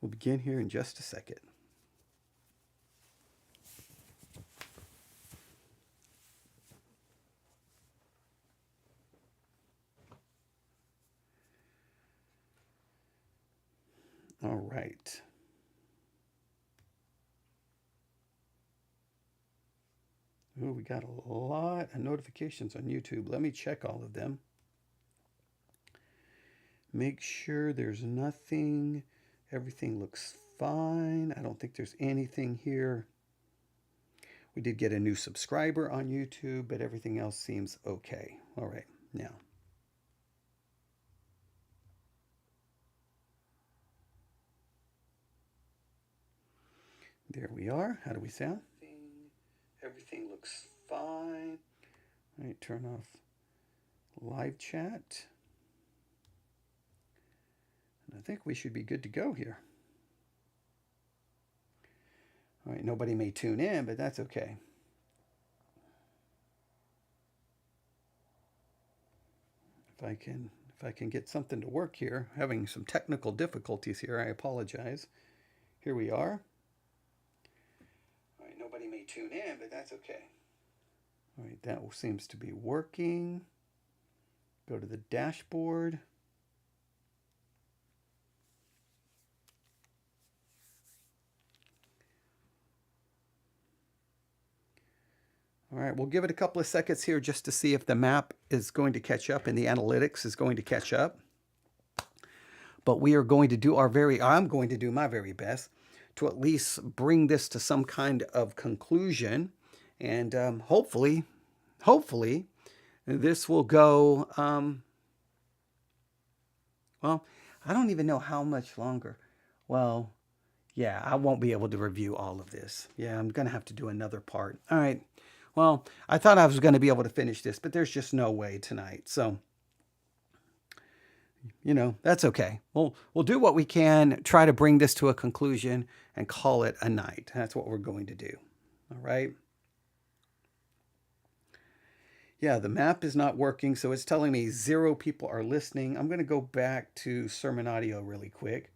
We'll begin here in just a second. All right. Oh, we got a lot of notifications on YouTube. Let me check all of them. Make sure there's nothing. Everything looks fine. I don't think there's anything here. We did get a new subscriber on YouTube, but everything else seems okay. All right, now. There we are. How do we sound? Everything looks fine. All right, turn off live chat. And I think we should be good to go here. All right, nobody may tune in, but that's okay. If I can get something to work here, having some technical difficulties here, I apologize. Here we are. All right, nobody may tune in, but that's okay. All right, that seems to be working. Go to the dashboard. All right, we'll give it a couple of seconds here just to see if the map is going to catch up and the analytics is going to catch up. But we are going to do I'm going to do my very best to at least bring this to some kind of conclusion. And hopefully, this will go, well, I don't even know how much longer. Well, yeah, I won't be able to review all of this. Yeah, I'm going to have to do another part. All right. Well, I thought I was going to be able to finish this, but there's just no way tonight. So, that's okay. We'll do what we can, try to bring this to a conclusion and call it a night. That's what we're going to do. All right. Yeah, the map is not working, so it's telling me 0 people are listening. I'm going to go back to Sermon Audio really quick.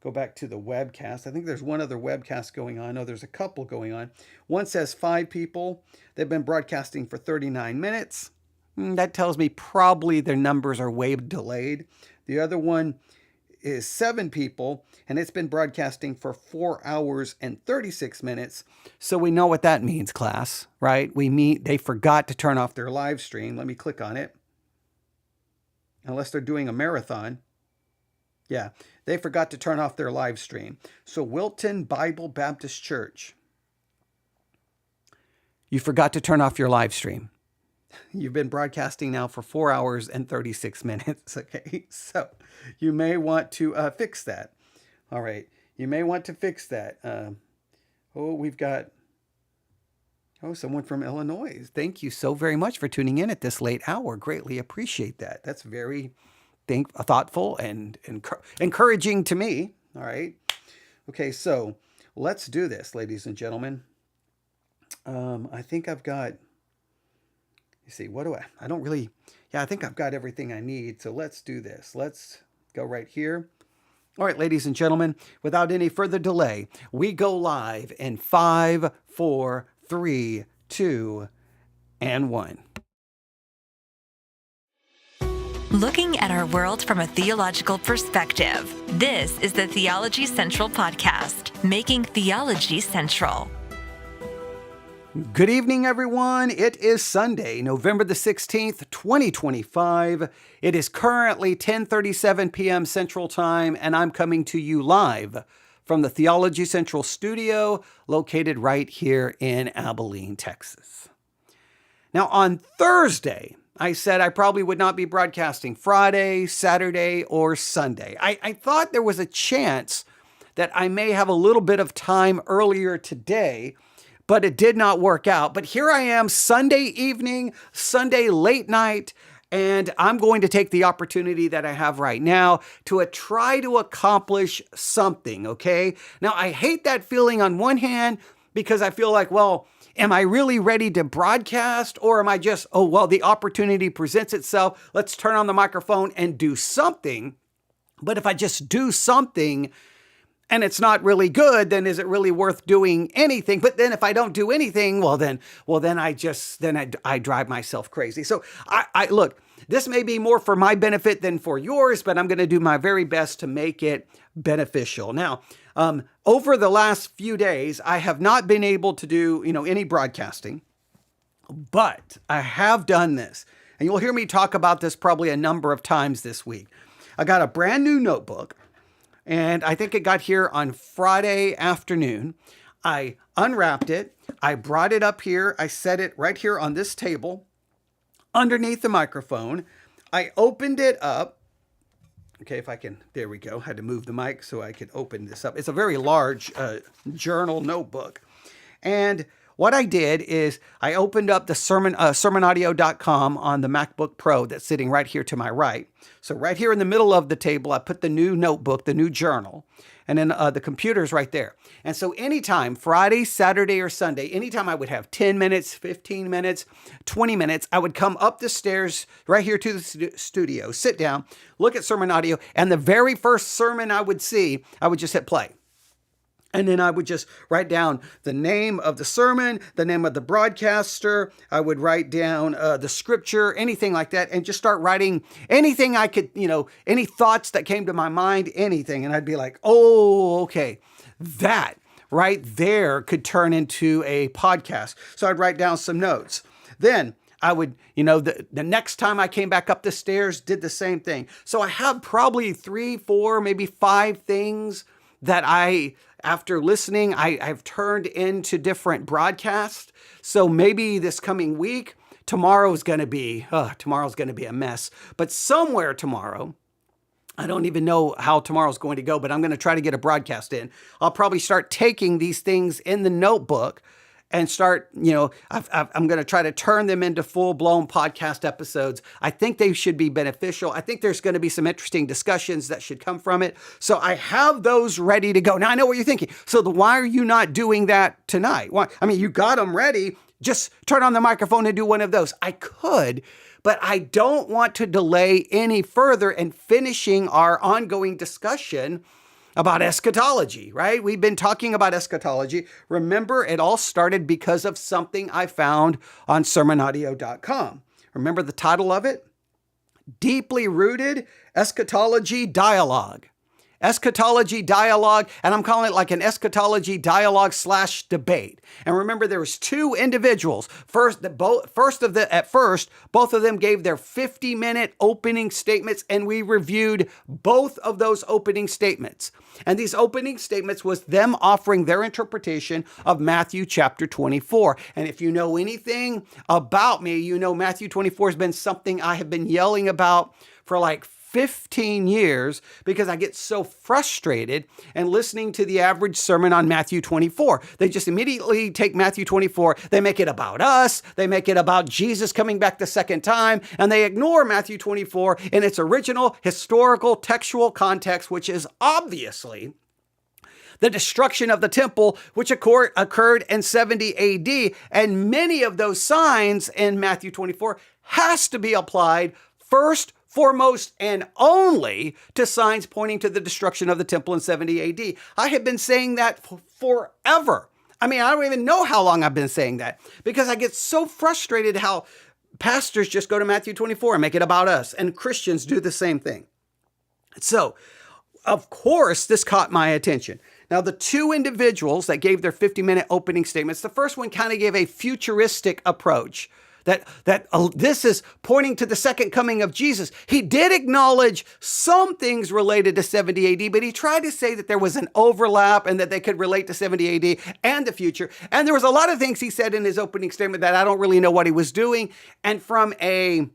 Go back to the webcast. I think there's one other webcast going on. No, there's a couple going on. One says 5 people. They've been broadcasting for 39 minutes. That tells me probably their numbers are way delayed. The other one is 7 people, and it's been broadcasting for 4 hours and 36 minutes. So we know what that means, class, right? They forgot to turn off their live stream. Let me click on it. Unless they're doing a marathon. Yeah, they forgot to turn off their live stream. So Wilton Bible Baptist Church, you forgot to turn off your live stream. You've been broadcasting now for 4 hours and 36 minutes. Okay, so you may want to fix that. All right, you may want to fix that. We've got someone from Illinois. Thank you so very much for tuning in at this late hour. Greatly appreciate that. That's very thoughtful and encouraging to me. All right. Okay, so let's do this, ladies and gentlemen. I think I've got, I think I've got everything I need. So let's do this. Let's go right here. All right, ladies and gentlemen, without any further delay, we go live in 5, 4, 3, 2, and 1. Looking at our world from a theological perspective, this is the Theology Central Podcast, making theology central. Good evening, everyone. It is Sunday, November the 16th, 2025. It is currently 10:37 p.m. Central Time, and I'm coming to you live from the Theology Central studio located right here in Abilene, Texas. Now, on Thursday, I said I probably would not be broadcasting Friday, Saturday, or Sunday. I thought there was a chance that I may have a little bit of time earlier today, but it did not work out. But here I am, Sunday evening, Sunday late night, and I'm going to take the opportunity that I have right now to try to accomplish something, okay? Now, I hate that feeling on one hand because I feel like, well, am I really ready to broadcast, or am I just, the opportunity presents itself. Let's turn on the microphone and do something. But if I just do something, and it's not really good, then is it really worth doing anything? But then if I don't do anything, then I drive myself crazy. So I look, this may be more for my benefit than for yours, but I'm going to do my very best to make it beneficial. Now, over the last few days, I have not been able to do, any broadcasting, but I have done this, and you'll hear me talk about this probably a number of times this week. I got a brand new notebook, and I think it got here on Friday afternoon. I unwrapped it. I brought it up here. I set it right here on this table underneath the microphone. I opened it up. Okay, if I can, there we go. Had to move the mic so I could open this up. It's a very large journal notebook. And what I did is I opened up the sermonaudio.com on the MacBook Pro that's sitting right here to my right. So right here in the middle of the table, I put the new notebook, the new journal, and then the computer's right there. And so anytime, Friday, Saturday, or Sunday, anytime I would have 10 minutes, 15 minutes, 20 minutes, I would come up the stairs right here to the studio, sit down, look at Sermon Audio, and the very first sermon I would see, I would just hit play. And then I would just write down the name of the sermon, the name of the broadcaster. I would write down the scripture, anything like that, and just start writing anything I could, any thoughts that came to my mind, anything. And I'd be like, oh, okay, that right there could turn into a podcast. So I'd write down some notes. Then I would, the next time I came back up the stairs, did the same thing. So I have probably 3, 4, maybe 5 things that after listening, I've turned into different broadcasts. So maybe this coming week, tomorrow's going to be a mess. But somewhere tomorrow, I don't even know how tomorrow's going to go, but I'm going to try to get a broadcast in. I'll probably start taking these things in the notebook and start, I'm going to try to turn them into full-blown podcast episodes. I think they should be beneficial. I think there's going to be some interesting discussions that should come from it. So I have those ready to go. Now, I know what you're thinking. So why are you not doing that tonight? Why? I mean, you got them ready. Just turn on the microphone and do one of those. I could, but I don't want to delay any further in finishing our ongoing discussion about eschatology, right? We've been talking about eschatology. Remember, it all started because of something I found on sermonaudio.com. Remember the title of it? Deeply Rooted Eschatology Dialogue. Eschatology dialogue, and I'm calling it like an eschatology dialogue / debate. And remember, there was 2 individuals. Both of them gave their 50-minute opening statements, and we reviewed both of those opening statements. And these opening statements was them offering their interpretation of Matthew chapter 24. And if you know anything about me, you know Matthew 24 has been something I have been yelling about for like 15 years because I get so frustrated and listening to the average sermon on Matthew 24. They just immediately take Matthew 24, they make it about us, they make it about Jesus coming back the second time, and they ignore Matthew 24 in its original historical textual context, which is obviously the destruction of the temple, which occurred in 70 AD. And many of those signs in Matthew 24 has to be applied first, foremost, and only to signs pointing to the destruction of the temple in 70 AD. I have been saying that forever. I mean, I don't even know how long I've been saying that because I get so frustrated how pastors just go to Matthew 24 and make it about us, and Christians do the same thing. So, of course, this caught my attention. Now, the 2 individuals that gave their 50-minute opening statements, the first one kind of gave a futuristic approach. That this is pointing to the second coming of Jesus. He did acknowledge some things related to 70 AD, but he tried to say that there was an overlap and that they could relate to 70 AD and the future. And there was a lot of things he said in his opening statement that I don't really know what he was doing. And from a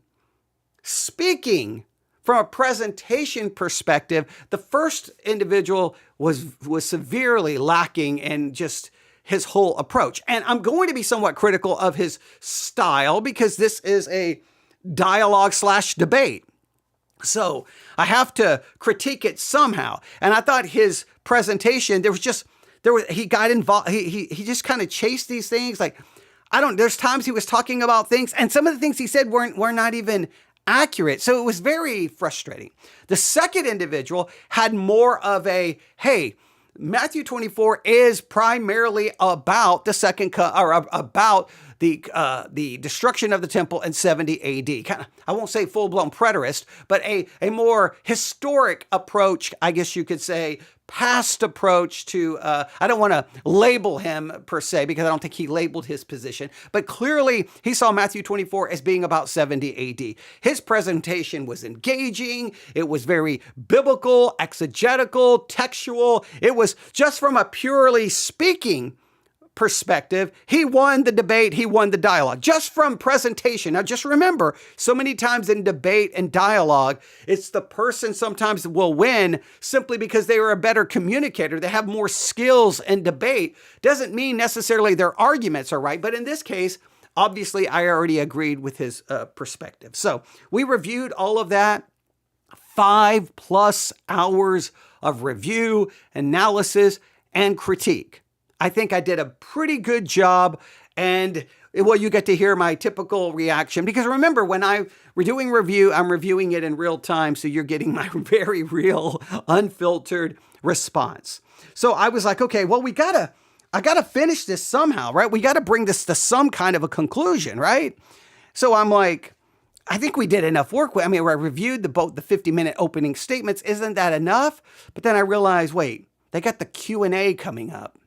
presentation perspective, the first individual was severely lacking in just his whole approach. And I'm going to be somewhat critical of his style because this is a dialogue / debate. So I have to critique it somehow. And I thought his presentation, he got involved. He just kind of chased these things. There's times he was talking about things and some of the things he said were not even accurate. So it was very frustrating. The second individual had more of a, hey, Matthew 24 is primarily about the about the destruction of the temple in 70 AD. Kind of, I won't say full-blown preterist, but a more historic approach, I guess you could say, past approach to, I don't want to label him per se, because I don't think he labeled his position, but clearly he saw Matthew 24 as being about 70 AD. His presentation was engaging. It was very biblical, exegetical, textual. It was just from a purely speaking perspective, he won the debate, he won the dialogue, just from presentation. Now, just remember, so many times in debate and dialogue, it's the person sometimes will win simply because they are a better communicator. They have more skills in debate. Doesn't mean necessarily their arguments are right, but in this case, obviously, I already agreed with his perspective. So we reviewed all of that, 5+ hours of review, analysis, and critique. I think I did a pretty good job, and well, you get to hear my typical reaction, because remember, when we're doing review, I'm reviewing it in real time, so you're getting my very real, unfiltered response. So I was like, okay, well, I gotta finish this somehow, right? We gotta bring this to some kind of a conclusion, right? So I'm like, I think we did enough work. I reviewed the 50-minute opening statements. Isn't that enough? But then I realized, wait, they got the Q&A coming up.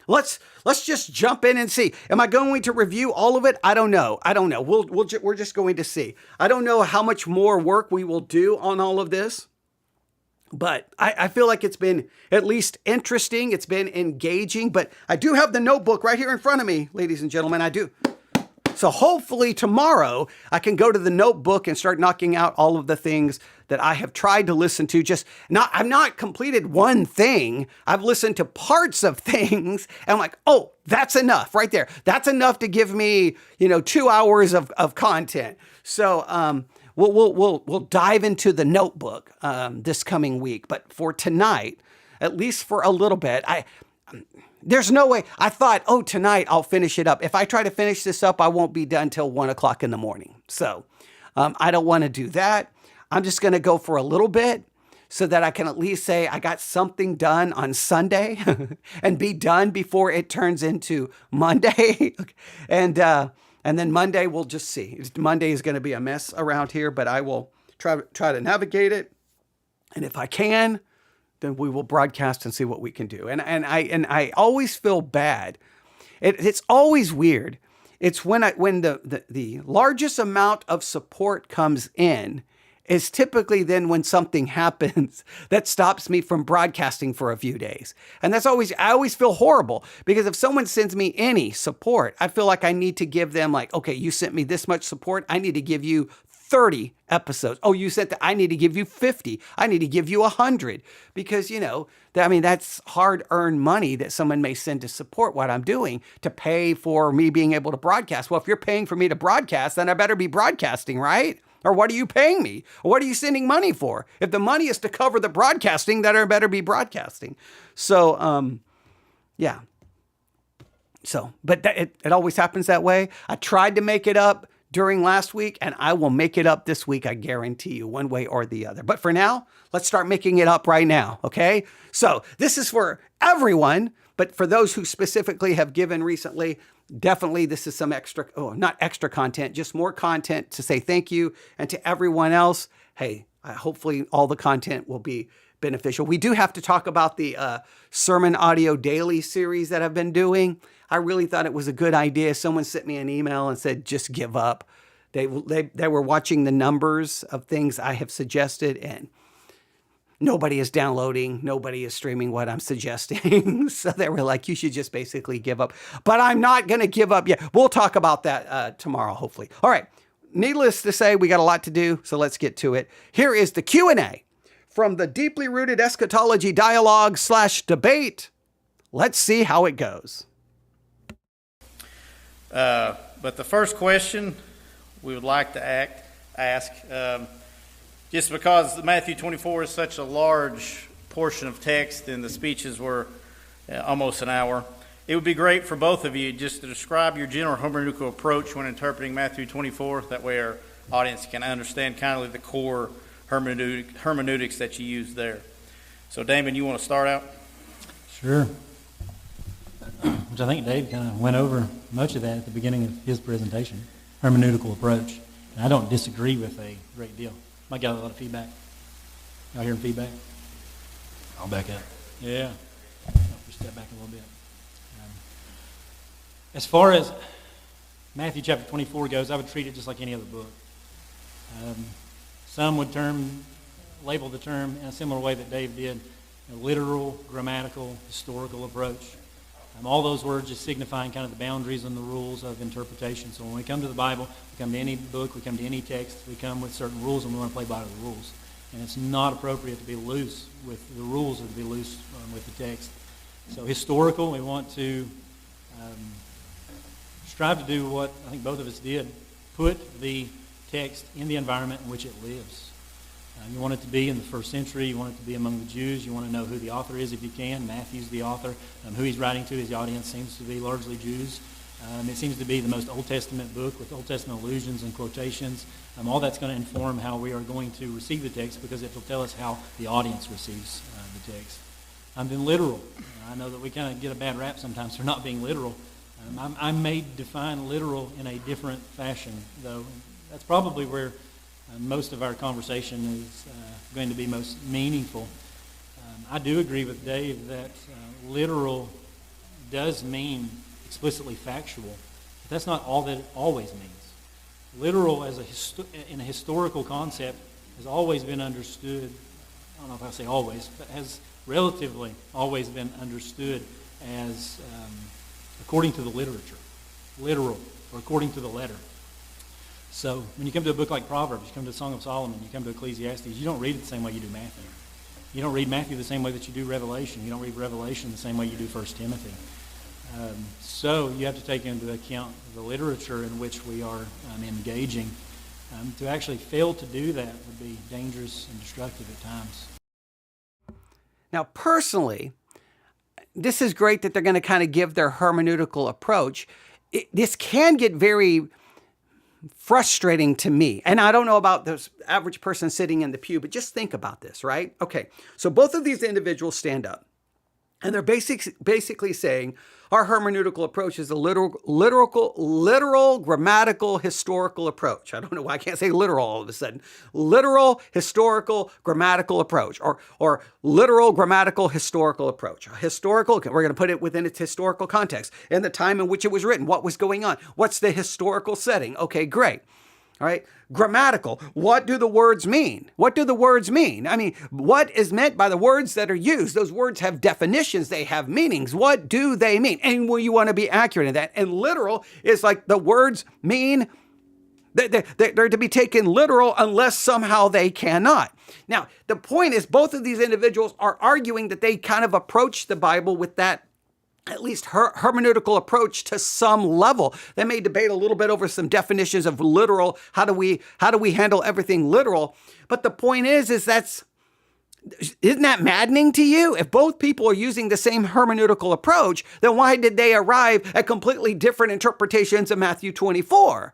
Let's just jump in and see. Am I going to review all of it? I don't know. We're just going to see. I don't know how much more work we will do on all of this, but I feel like it's been at least interesting. It's been engaging, but I do have the notebook right here in front of me, ladies and gentlemen. I do. So hopefully tomorrow I can go to the notebook and start knocking out all of the things that I have tried to listen to. I've not completed one thing. I've listened to parts of things, and I'm like, oh, that's enough right there. That's enough to give me, 2 hours of content. So we'll dive into the notebook this coming week. But for tonight, at least for a little bit, there's no way. I thought, tonight I'll finish it up. If I try to finish this up, I won't be done till 1 o'clock in the morning. So I don't want to do that. I'm just going to go for a little bit so that I can at least say I got something done on Sunday and be done before it turns into Monday. And then Monday, we'll just see. Monday is going to be a mess around here, but I will try to navigate it. And if I can, then we will broadcast and see what we can do. And I always feel bad. It's always weird. It's when the largest amount of support comes in is typically then when something happens that stops me from broadcasting for a few days. And I always feel horrible, because if someone sends me any support, I feel like I need to give them okay, you sent me this much support. I need to give you 30 episodes. Oh, you said that I need to give you 50. I need to give you 100, because, that's hard-earned money that someone may send to support what I'm doing, to pay for me being able to broadcast. Well, if you're paying for me to broadcast, then I better be broadcasting, right? Or what are you paying me? Or what are you sending money for? If the money is to cover the broadcasting, then I better be broadcasting. So, yeah. So, but it always happens that way. I tried to make it up during last week, and I will make it up this week, I guarantee you, one way or the other. But for now, let's start making it up right now, okay? So this is for everyone, but for those who specifically have given recently, definitely this is some not extra content, just more content to say thank you. And to everyone else, hey, hopefully all the content will be beneficial. We do have to talk about the Sermon Audio Daily series that I've been doing. I really thought it was a good idea. Someone sent me an email and said, just give up. They were watching the numbers of things I have suggested, and nobody is downloading, nobody is streaming what I'm suggesting. So they were like, you should just basically give up. But I'm not going to give up yet. We'll talk about that tomorrow, hopefully. All right. Needless to say, we got a lot to do, so let's get to it. Here is the Q&A from the Deeply Rooted Eschatology Dialogue /Debate. Let's see how it goes. But the first question we would like to ask, just because Matthew 24 is such a large portion of text and the speeches were almost an hour, it would be great for both of you just to describe your general hermeneutical approach when interpreting Matthew 24. That way our audience can understand kind of the core hermeneutics that you use there. So, Damon, you want to start out? Sure. Which I think Dave kind of went over much of that at the beginning of his presentation, hermeneutical approach. And I don't disagree with a great deal. Might get a lot of feedback. Y'all hearing feedback? I'll back up. Yeah. Just step back a little bit. As far as Matthew chapter 24 goes, I would treat it just like any other book. Some would label the term in a similar way that Dave did, a literal, grammatical, historical approach. All those words just signifying kind of the boundaries and the rules of interpretation. So when we come to the Bible, we come to any book, we come to any text, we come with certain rules and we want to play by the rules. And it's not appropriate to be loose with the rules or to be loose with the text. So historical, we want to strive to do what I think both of us did, put the text in the environment in which it lives. You want it to be in the first century. You want it to be among the Jews. You want to know who the author is if you can. Matthew's the author. Who he's writing to, his audience seems to be largely Jews. It seems to be the most Old Testament book with Old Testament allusions and quotations. All that's going to inform how we are going to receive the text because it will tell us how the audience receives the text. Then literal. I know that we kind of get a bad rap sometimes for not being literal. I may define literal in a different fashion, though. That's probably where most of our conversation is going to be most meaningful. I do agree with Dave that literal does mean explicitly factual, but that's not all that it always means. Literal as in a historical concept has always been understood, I don't know if I say always, but has relatively always been understood as according to the literature, literal, or according to the letter. So when you come to a book like Proverbs, you come to the Song of Solomon, you come to Ecclesiastes, you don't read it the same way you do Matthew. You don't read Matthew the same way that you do Revelation. You don't read Revelation the same way you do 1 Timothy. So you have to take into account the literature in which we are engaging. To actually fail to do that would be dangerous and destructive at times. Now, personally, this is great that they're going to kind of give their hermeneutical approach. This can get very frustrating to me. And I don't know about the average person sitting in the pew, but just think about this, right? Okay, so both of these individuals stand up, and they're basically saying our hermeneutical approach is a literal, grammatical, historical approach. I don't know why I can't say literal all of a sudden. Literal, historical, grammatical approach, or literal, grammatical, historical approach. Historical, we're going to put it within its historical context, in the time in which it was written, what was going on, what's the historical setting. Okay, great. All right, grammatical. What do the words mean? What do the words mean? I mean, what is meant by the words that are used? Those words have definitions. They have meanings. What do they mean? And you want to be accurate in that. And literal is like the words mean, they're to be taken literal unless somehow they cannot. Now, the point is both of these individuals are arguing that they kind of approach the Bible with that at least hermeneutical approach to some level. They may debate a little bit over some definitions of literal. How do we handle everything literal? But the point is isn't that maddening to you? If both people are using the same hermeneutical approach, then why did they arrive at completely different interpretations of Matthew 24?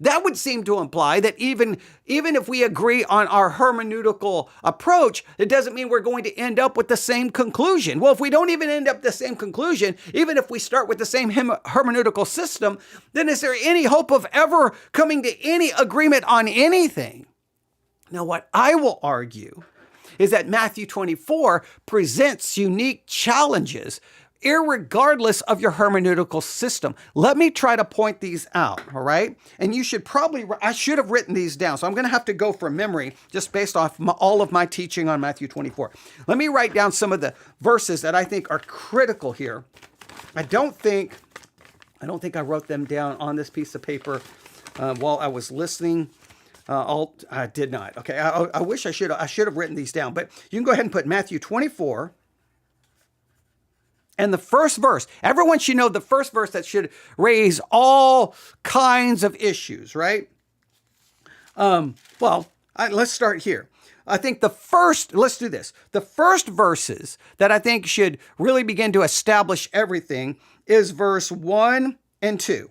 That would seem to imply that even if we agree on our hermeneutical approach, it doesn't mean we're going to end up with the same conclusion. Well, if we don't even end up the same conclusion, even if we start with the same hermeneutical system, then is there any hope of ever coming to any agreement on anything? Now, what I will argue is that Matthew 24 presents unique challenges irregardless of your hermeneutical system. Let me try to point these out, all right? And I should have written these down, so I'm going to have to go from memory just based off all of my teaching on Matthew 24. Let me write down some of the verses that I think are critical here. I don't think I wrote them down on this piece of paper while I was listening. I did not. Okay, I wish I should have written these down, but you can go ahead and put Matthew 24. And the first verse, everyone should know the first verse that should raise all kinds of issues, right? Let's start here. I think let's do this. The first verses that I think should really begin to establish everything is verse 1 and 2.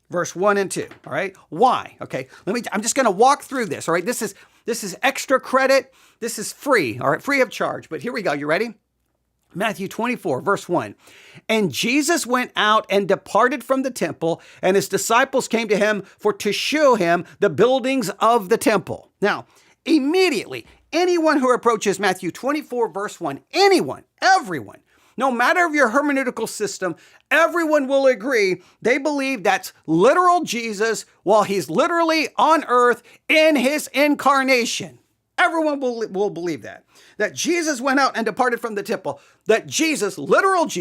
Verse 1 and 2, all right? Why? Okay, I'm just going to walk through this, all right? This This is extra credit. This is free, all right, free of charge. But here we go. You ready? Matthew 24, verse 1. And Jesus went out and departed from the temple, and his disciples came to him to show him the buildings of the temple. Now, immediately, anyone who approaches Matthew 24, verse 1, anyone, everyone, no matter of your hermeneutical system, everyone will agree they believe that's literal Jesus while he's literally on earth in his incarnation. Everyone will believe that Jesus went out and departed from the temple, that Jesus, literally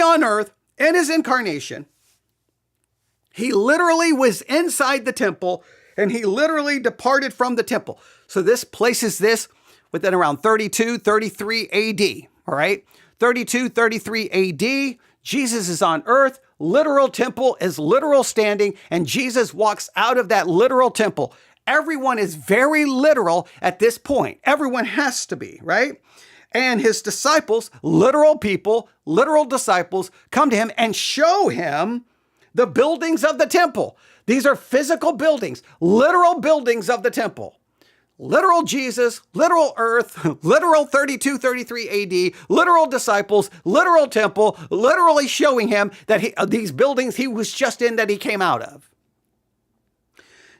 on earth in his incarnation, he literally was inside the temple and he literally departed from the temple. So this places this within around 32, 33 AD, all right? 32, 33 AD, Jesus is on earth, literal temple is literal standing, and Jesus walks out of that literal temple. Everyone is very literal at this point. Everyone has to be, right? And his disciples, literal people, literal disciples, come to him and show him the buildings of the temple. These are physical buildings, literal buildings of the temple. Literal Jesus, literal earth, literal 32, 33 AD, literal disciples, literal temple, literally showing him that these buildings he was just in that he came out of.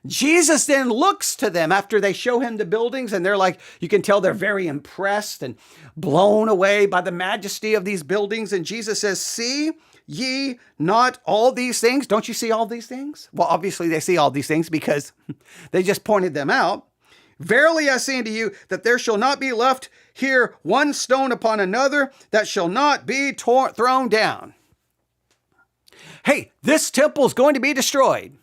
Jesus then looks to them after they show him the buildings, and they're like, you can tell they're very impressed and blown away by the majesty of these buildings. And Jesus says, see ye not all these things? Don't you see all these things? Well, obviously they see all these things because they just pointed them out. Verily I say unto you that there shall not be left here one stone upon another that shall not be thrown down. Hey, this temple is going to be destroyed.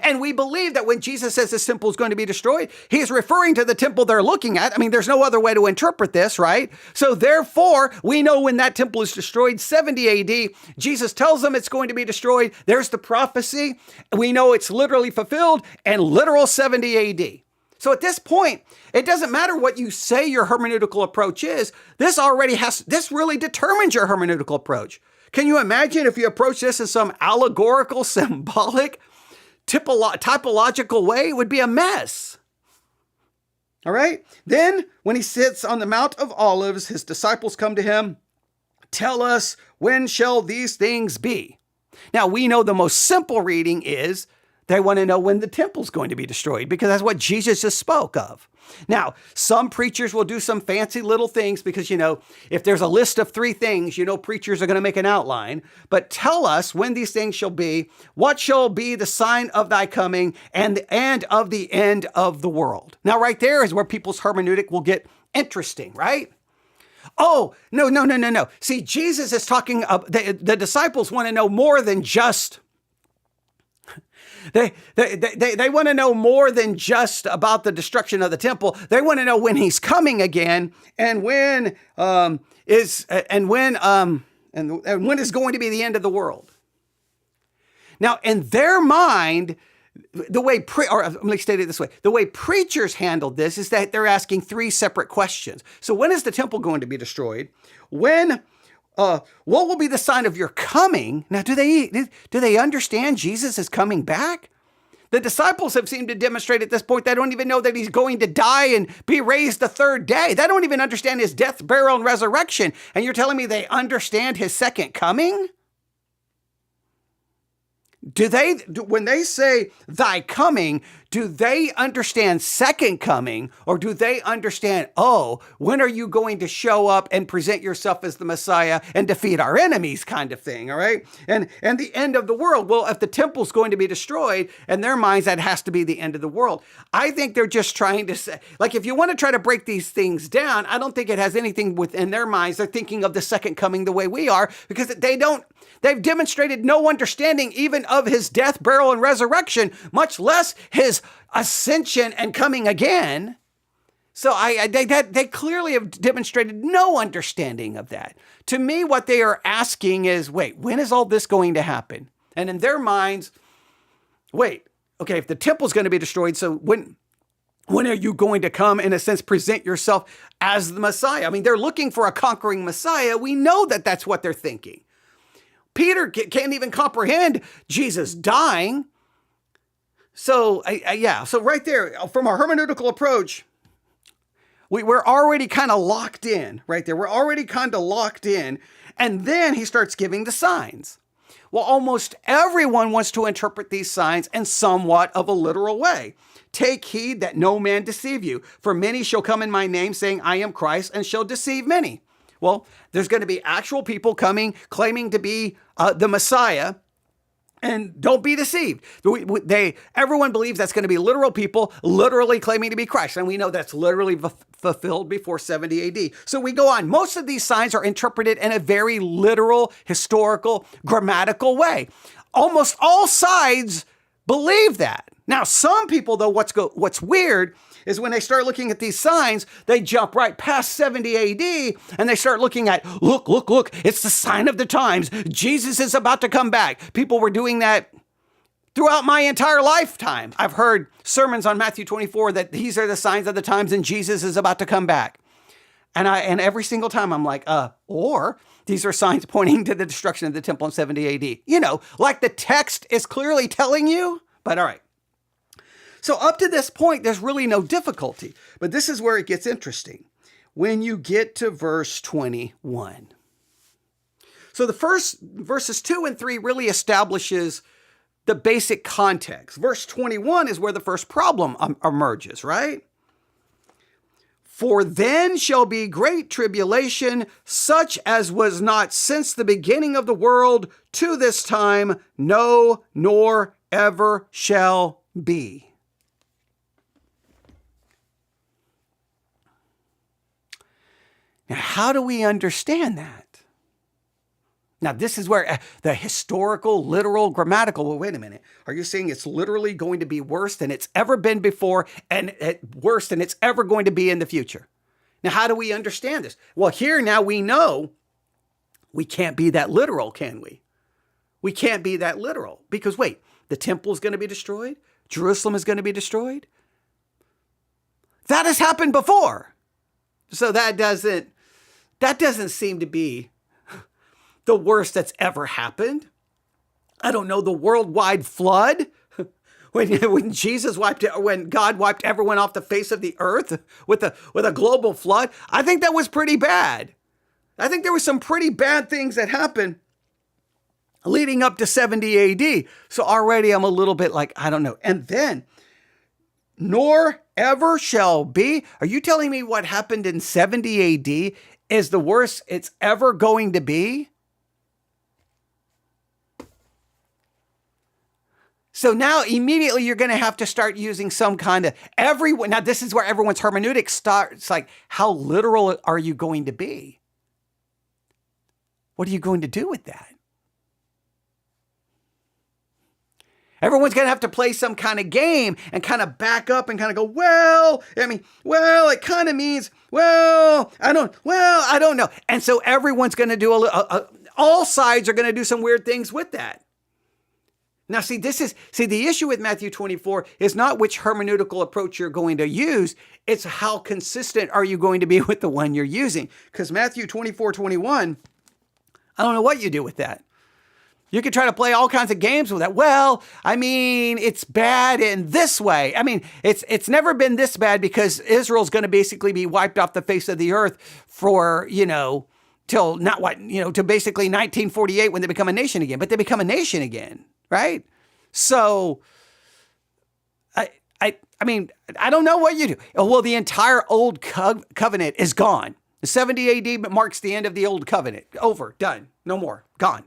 And we believe that when Jesus says this temple is going to be destroyed, he is referring to the temple they're looking at. I mean, there's no other way to interpret this, right? So therefore, we know when that temple is destroyed, 70 AD, Jesus tells them it's going to be destroyed. There's the prophecy. We know it's literally fulfilled and literal 70 AD. So at this point, it doesn't matter what you say your hermeneutical approach is. This really determines your hermeneutical approach. Can you imagine if you approach this in some allegorical, symbolic, typological way? It would be a mess. All right. Then when he sits on the Mount of Olives, his disciples come to him. Tell us, when shall these things be? Now we know the most simple reading is they want to know when the temple's going to be destroyed because that's what Jesus just spoke of. Now, some preachers will do some fancy little things because, if there's a list of 3 things, preachers are going to make an outline. But tell us when these things shall be, what shall be the sign of thy coming and of the end of the world. Now, right there is where people's hermeneutic will get interesting, right? Oh, no. See, Jesus is talking, the disciples want to know more than just They want to know more than just about the destruction of the temple. They want to know when he's coming again and when is going to be the end of the world. Now, in their mind, let me state it this way. The way preachers handled this is that they're asking 3 separate questions. So when is the temple going to be destroyed? What will be the sign of your coming? Now, do they understand Jesus is coming back? The disciples have seemed to demonstrate at this point they don't even know that he's going to die and be raised the 3rd day. They don't even understand his death, burial, and resurrection. And you're telling me they understand his second coming? When they say thy coming, do they understand second coming, or do they understand, when are you going to show up and present yourself as the Messiah and defeat our enemies kind of thing, all right? And the end of the world. Well, if the temple's going to be destroyed, in their minds, that has to be the end of the world. I think they're just trying to say, if you want to try to break these things down, I don't think it has anything within their minds. They're thinking of the second coming the way we are, because they've demonstrated no understanding even of his death, burial, and resurrection, much less his ascension and coming again. So they clearly have demonstrated no understanding of that. To me, what they are asking is, wait, when is all this going to happen? And in their minds, if the temple's going to be destroyed, so when are you going to come, in a sense, present yourself as the Messiah? I mean, they're looking for a conquering Messiah. We know that that's what they're thinking. Peter can't even comprehend Jesus dying. So right there, from our hermeneutical approach, we're already kind of locked in right there. We're already kind of locked in. And then he starts giving the signs. Well, almost everyone wants to interpret these signs in somewhat of a literal way. Take heed that no man deceive you, for many shall come in my name saying, I am Christ, and shall deceive many. Well, there's going to be actual people coming, claiming to be the Messiah. And don't be deceived. Everyone believes that's going to be literal people literally claiming to be Christ. And we know that's literally fulfilled before 70 AD. So we go on. Most of these signs are interpreted in a very literal, historical, grammatical way. Almost all sides believe that. Now, some people, though, what's weird is when they start looking at these signs, they jump right past 70 AD and they start looking at, look, it's the sign of the times. Jesus is about to come back. People were doing that throughout my entire lifetime. I've heard sermons on Matthew 24 that these are the signs of the times and Jesus is about to come back. And every single time I'm like, or these are signs pointing to the destruction of the temple in 70 AD. You know, like the text is clearly telling you, but all right. So up to this point, there's really no difficulty, but this is where it gets interesting. When you get to verse 21. So the first verses 2 and 3 really establishes the basic context. Verse 21 is where the first problem emerges, right? For then shall be great tribulation, such as was not since the beginning of the world to this time, no, nor ever shall be. Now, how do we understand that? Now, this is where the historical, literal, grammatical, well, wait a minute. Are you saying it's literally going to be worse than it's ever been before and worse than it's ever going to be in the future? Now, how do we understand this? Well, here now we know we can't be that literal, can we? We can't be that literal because, wait, the temple is going to be destroyed? Jerusalem is going to be destroyed? That has happened before. So that doesn't seem to be the worst that's ever happened. I don't know, the worldwide flood when God wiped everyone off the face of the earth with a global flood. I think that was pretty bad. I think there were some pretty bad things that happened leading up to 70 AD. So already I'm a little bit like, I don't know. And then, nor ever shall be. Are you telling me what happened in 70 AD is the worst it's ever going to be? So now immediately you're going to have to start using some kind of now this is where everyone's hermeneutic starts. Like, how literal are you going to be? What are you going to do with that? Everyone's going to have to play some kind of game and kind of back up and kind of go, it kind of means, I don't know. And so everyone's going to do all sides are going to do some weird things with that. Now, the issue with Matthew 24 is not which hermeneutical approach you're going to use. It's how consistent are you going to be with the one you're using? Because Matthew 24:21, I don't know what you do with that. You could try to play all kinds of games with that. Well, I mean, it's bad in this way. I mean, it's never been this bad because Israel's going to basically be wiped off the face of the earth for, till to basically 1948 when they become a nation again. But they become a nation again, right? So, I mean, I don't know what you do. Well, the entire old covenant is gone. The 70 AD marks the end of the old covenant. Over, done, no more, gone.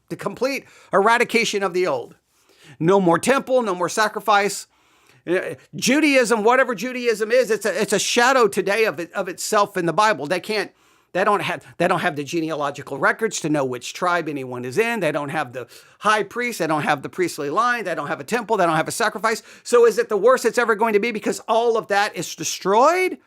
The complete eradication of the old. No more temple, no more sacrifice. Judaism, whatever Judaism is, it's a shadow today of itself in the Bible. They don't have the genealogical records to know which tribe anyone is in. They don't have the high priest. They don't have the priestly line. They don't have a temple. They don't have a sacrifice. So is it the worst it's ever going to be because all of that is destroyed?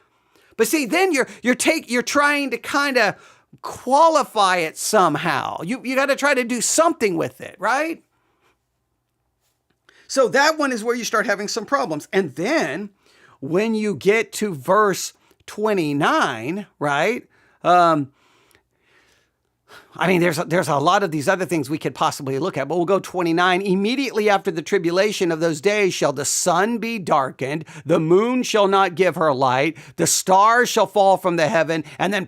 But see, then you're trying to kind of qualify it somehow. You got to try to do something with it, right? So that one is where you start having some problems. And then when you get to verse 29, right? I mean, there's a lot of these other things we could possibly look at, but we'll go 29. Immediately after the tribulation of those days shall the sun be darkened, the moon shall not give her light, the stars shall fall from the heaven, and then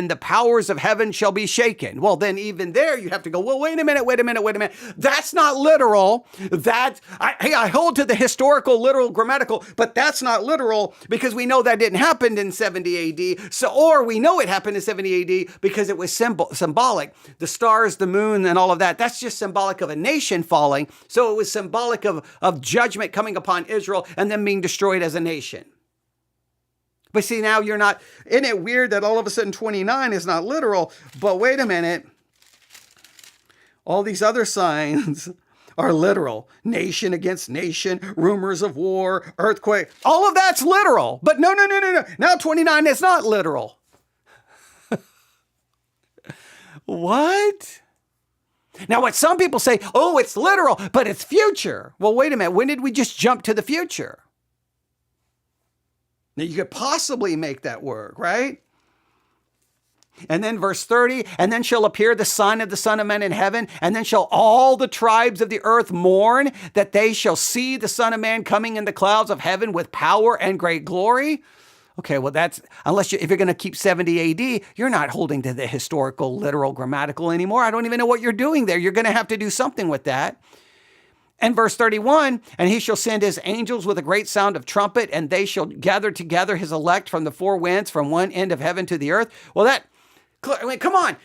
the powers of heaven shall be shaken. Well, then even there you have to go, well, wait a minute. That's not literal. I hold to the historical, literal, grammatical, but that's not literal because we know that didn't happen in 70 AD. Or we know it happened in 70 AD because it was symbolic. The stars, the moon, and all of that, that's just symbolic of a nation falling. So it was symbolic of judgment coming upon Israel and them being destroyed as a nation. But see, now you're not, isn't it weird that all of a sudden 29 is not literal? But wait a minute. All these other signs are literal. Nation against nation, rumors of war, earthquake. All of that's literal. But no. Now 29 is not literal. What? Now, what some people say, oh, it's literal, but it's future. Well, wait a minute. When did we just jump to the future? Now, you could possibly make that work, right? And then verse 30, and then shall appear the Son of the Son of Man in heaven, and then shall all the tribes of the earth mourn, that they shall see the Son of Man coming in the clouds of heaven with power and great glory. Okay, well, that's, if you're going to keep 70 AD, you're not holding to the historical, literal, grammatical anymore. I don't even know what you're doing there. You're going to have to do something with that. And verse 31, and he shall send his angels with a great sound of trumpet, and they shall gather together his elect from the four winds, from one end of heaven to the earth. Well, come on.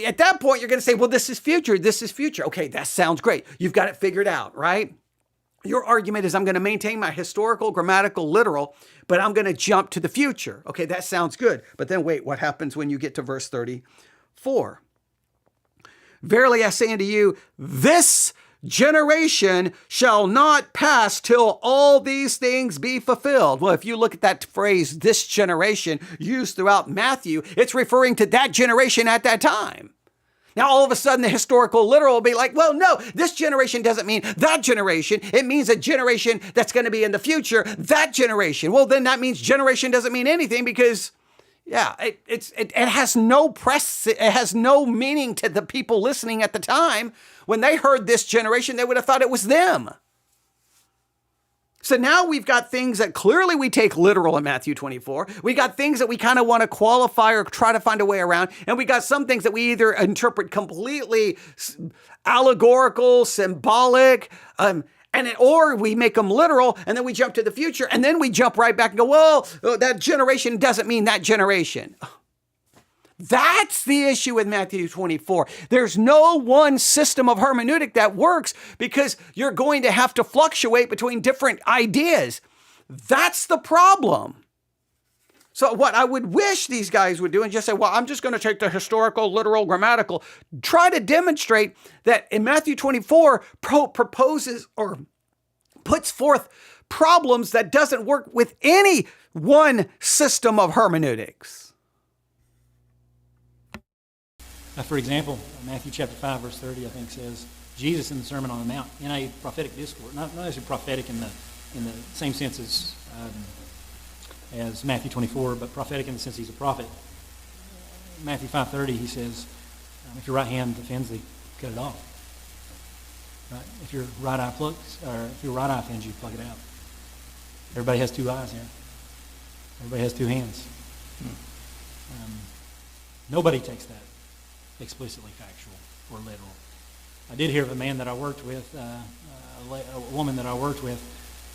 At that point, you're going to say, well, this is future. Okay, that sounds great. You've got it figured out, right? Your argument is I'm going to maintain my historical, grammatical, literal, but I'm going to jump to the future. Okay, that sounds good. But then wait, what happens when you get to verse 34? Verily I say unto you, this generation shall not pass till all these things be fulfilled. Well, if you look at that phrase, this generation, used throughout Matthew, it's referring to that generation at that time. Now, all of a sudden, the historical literal will be like, well, no, this generation doesn't mean that generation. It means a generation that's going to be in the future, that generation. Well, then that means generation doesn't mean anything because, yeah, it has no it has no meaning to the people listening at the time. When they heard this generation, they would have thought it was them. So now we've got things that clearly we take literal in Matthew 24. We got things that we kind of want to qualify or try to find a way around. And we got some things that we either interpret completely allegorical, symbolic, or we make them literal, and then we jump to the future, and then we jump right back and go, well, that generation doesn't mean that generation. That's the issue with Matthew 24. There's no one system of hermeneutic that works because you're going to have to fluctuate between different ideas. That's the problem. So what I would wish these guys would do and just say, well, I'm just going to take the historical, literal, grammatical, try to demonstrate that in Matthew 24 proposes or puts forth problems that doesn't work with any one system of hermeneutics. For example, Matthew chapter 5, verse 30, I think says, Jesus in the Sermon on the Mount, in a prophetic discourse, not necessarily prophetic in the same sense as Matthew 24, but prophetic in the sense he's a prophet. Matthew 5:30, he says, if your right hand offends thee, cut it off. Right? If your right eye offends you, pluck it out. Everybody has two eyes here. Everybody has two hands. Nobody takes that explicitly factual or literal. I did hear of a man that I worked with, a woman that I worked with.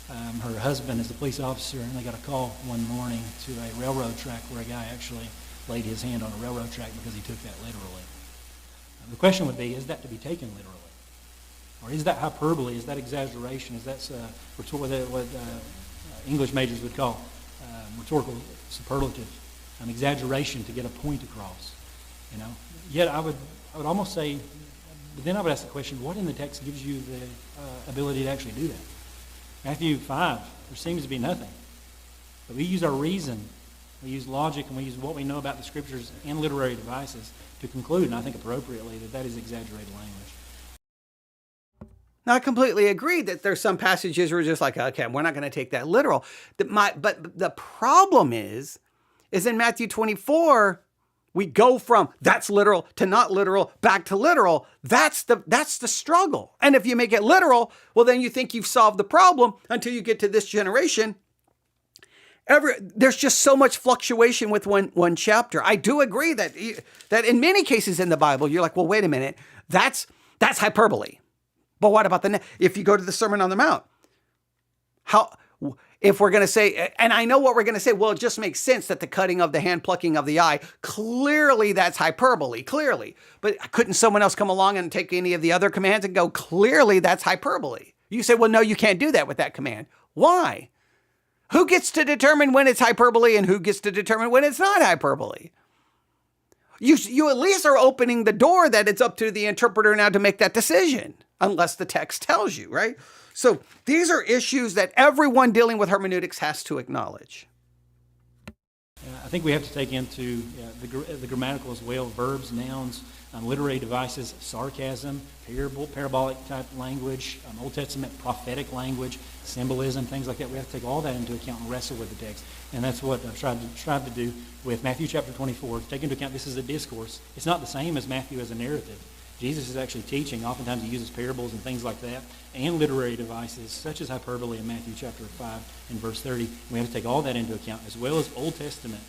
Her husband is a police officer, and they got a call one morning to a railroad track where a guy actually laid his hand on a railroad track because he took that literally. The question would be, is that to be taken literally? Or is that hyperbole? Is that exaggeration? Is that what English majors would call rhetorical superlative, an exaggeration to get a point across? You know. Yet I would almost say, but then I would ask the question, what in the text gives you the ability to actually do that? Matthew 5, there seems to be nothing. But we use our reason, we use logic, and we use what we know about the Scriptures and literary devices to conclude, and I think appropriately, that is exaggerated language. Now, I completely agree that there's some passages where we're just like, okay, we're not going to take that literal. But the problem is in Matthew 24, we go from that's literal to not literal, back to literal. That's the struggle. And if you make it literal, well, then you think you've solved the problem until you get to this generation. There's just so much fluctuation with one chapter. I do agree that in many cases in the Bible, you're like, well, wait a minute, that's hyperbole. But what about if you go to the Sermon on the Mount? If we're going to say, and I know what we're going to say, well, it just makes sense that the cutting of the hand, plucking of the eye, clearly that's hyperbole, clearly. But couldn't someone else come along and take any of the other commands and go, clearly that's hyperbole? You say, well, no, you can't do that with that command. Why? Who gets to determine when it's hyperbole and who gets to determine when it's not hyperbole? You at least are opening the door that it's up to the interpreter now to make that decision, unless the text tells you, right? So these are issues that everyone dealing with hermeneutics has to acknowledge. I think we have to take into the grammatical as well, verbs, nouns, literary devices, sarcasm, parabolic type language, Old Testament prophetic language, symbolism, things like that. We have to take all that into account and wrestle with the text. And that's what I've tried to do with Matthew chapter 24. Take into account this is a discourse. It's not the same as Matthew as a narrative. Jesus is actually teaching. Oftentimes he uses parables and things like that, and literary devices such as hyperbole in Matthew chapter 5 and verse 30. We have to take all that into account, as well as Old Testament,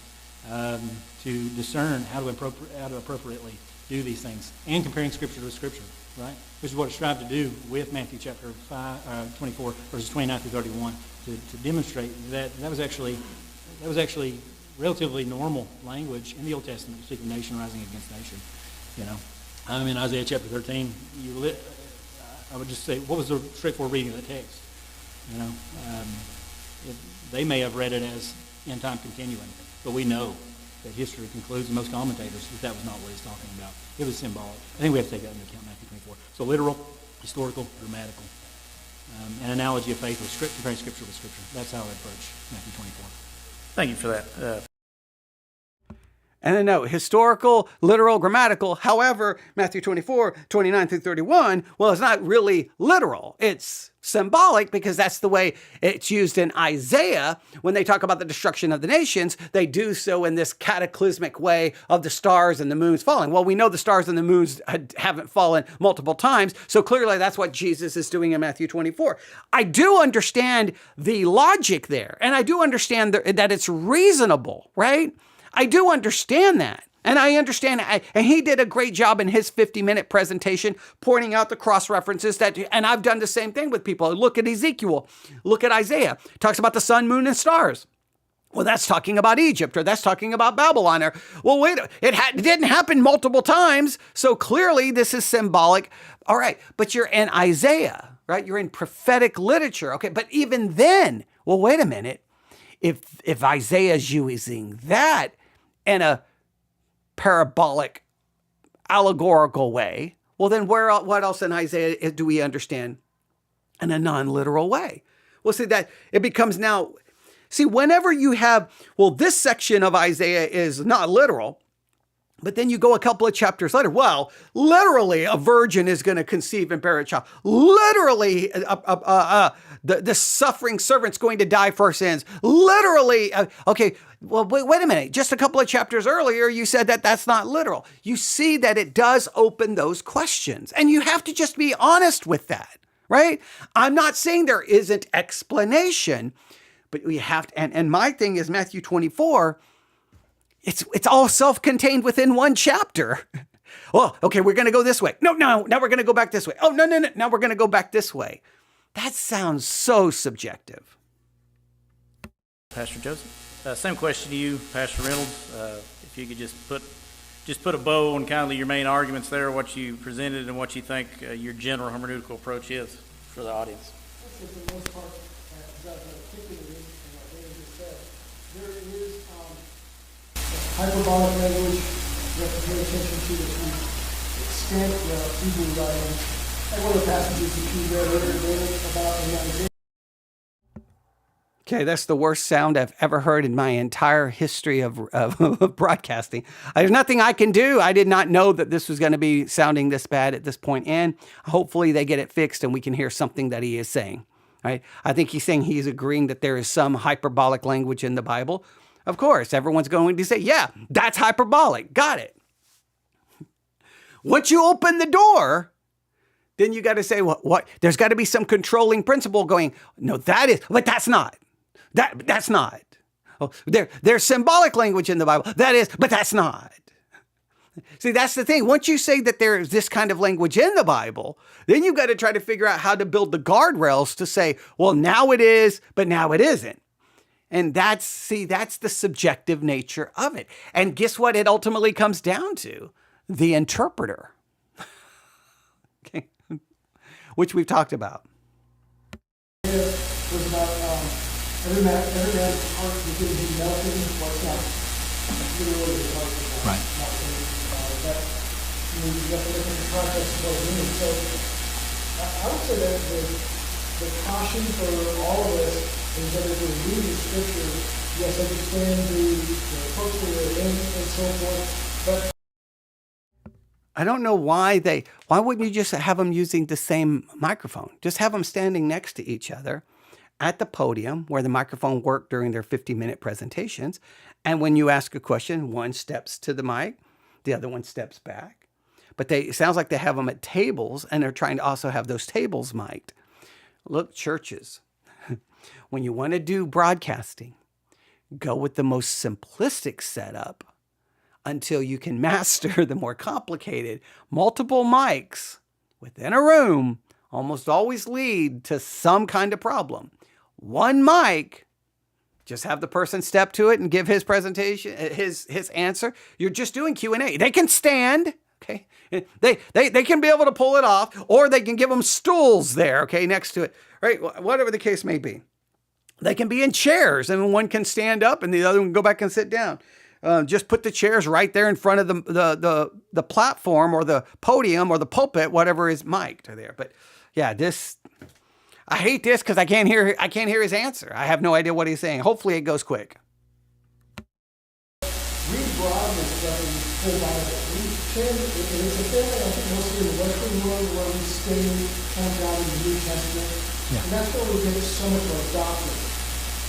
to discern how to appropriately do these things, and comparing Scripture to Scripture, right? Which is what I strive to do with Matthew chapter 24, verses 29 through 31, to demonstrate that was actually relatively normal language in the Old Testament to speak of nation rising against nation, you know. In Isaiah chapter 13, I would just say, what was the straightforward reading of the text? You know, they may have read it as end time continuing, but we know that history concludes, and most commentators, that was not what he's talking about. It was symbolic. I think we have to take that into account in Matthew 24. So literal, historical, grammatical, an analogy of faith with comparing Scripture with Scripture. That's how I approach Matthew 24. Thank you for that. And then no, historical, literal, grammatical. However, Matthew 24, 29 through 31, well, it's not really literal. It's symbolic because that's the way it's used in Isaiah. When they talk about the destruction of the nations, they do so in this cataclysmic way of the stars and the moons falling. Well, we know the stars and the moons haven't fallen multiple times, so clearly that's what Jesus is doing in Matthew 24. I do understand the logic there, and I do understand that it's reasonable, right? I do understand that. And I understand, and he did a great job in his 50-minute presentation pointing out the cross-references and I've done the same thing with people. Look at Ezekiel, look at Isaiah. Talks about the sun, moon, and stars. Well, that's talking about Egypt, or that's talking about Babylon. Or, well, wait, it didn't happen multiple times, so clearly this is symbolic. All right, but you're in Isaiah, right? You're in prophetic literature. Okay, but even then, well, wait a minute. If Isaiah is using that in a parabolic, allegorical way, well, then what else in Isaiah do we understand in a non-literal way? Well, see, that it becomes now, whenever you have, well, this section of Isaiah is not literal, but then you go a couple of chapters later, well, literally a virgin is going to conceive and bear a child. Literally, the suffering servant's going to die for sins. Literally, okay, well, wait a minute. Just a couple of chapters earlier, you said that that's not literal. You see that it does open those questions, and you have to just be honest with that, right? I'm not saying there isn't explanation, but we have to, and my thing is Matthew 24, it's all self-contained within one chapter. Well, okay, we're going to go this way. No, now we're going to go back this way. Oh, no, now we're going to go back this way. That sounds so subjective. Pastor Joseph, same question to you, Pastor Reynolds. If you could just put a bow on kind of your main arguments there, what you presented and what you think your general hermeneutical approach is for the audience. For the most part, as I've articulated and what David just said, there is hyperbolic language. You have to pay attention to the extent of Hebrew writing. And one of the passages that you read earlier about in Isaiah. Okay, that's the worst sound I've ever heard in my entire history of broadcasting. There's nothing I can do. I did not know that this was going to be sounding this bad at this point, and hopefully they get it fixed and we can hear something that he is saying. Right? I think he's saying he's agreeing that there is some hyperbolic language in the Bible. Of course, everyone's going to say, yeah, that's hyperbolic. Got it. Once you open the door, then you got to say, what? There's got to be some controlling principle going, no, that is, but that's not. That's not. Oh, there's symbolic language in the Bible. That is, but that's not. See, that's the thing. Once you say that there is this kind of language in the Bible, then you've got to try to figure out how to build the guardrails to say, well, now it is, but now it isn't. And that's the subjective nature of it. And guess what it ultimately comes down to? The interpreter. Okay. Which we've talked about. It was about every man's heart within him melting what's not literally his heart. Right. That you have to look at the context of what it means. So I would say that the caution for all of us is that if we're reading the scripture, yes, understand the culture we're in and so forth, but I don't know why wouldn't you just have them using the same microphone? Just have them standing next to each other at the podium where the microphone worked during their 50-minute presentations. And when you ask a question, one steps to the mic, the other one steps back. But it sounds like they have them at tables, and they're trying to also have those tables mic'd. Look, churches, when you want to do broadcasting, go with the most simplistic setup until you can master the more complicated. Multiple mics within a room almost always lead to some kind of problem. One mic, just have the person step to it and give his presentation, his answer. You're just doing Q&A. They can stand, okay? They can be able to pull it off, or they can give them stools there, okay, next to it, right? Whatever the case may be. They can be in chairs, and one can stand up and the other one can go back and sit down. Just put the chairs right there in front of the platform or the podium or the pulpit, whatever is mic'd there. But yeah, I hate this because I can't hear his answer. I have no idea what he's saying. Hopefully it goes quick. read broadly stuff in the whole Bible. We tend, and it's a family, I think mostly in the Western world, where we stay kind of down in the New Testament. And that's where we get so much of our doctrine.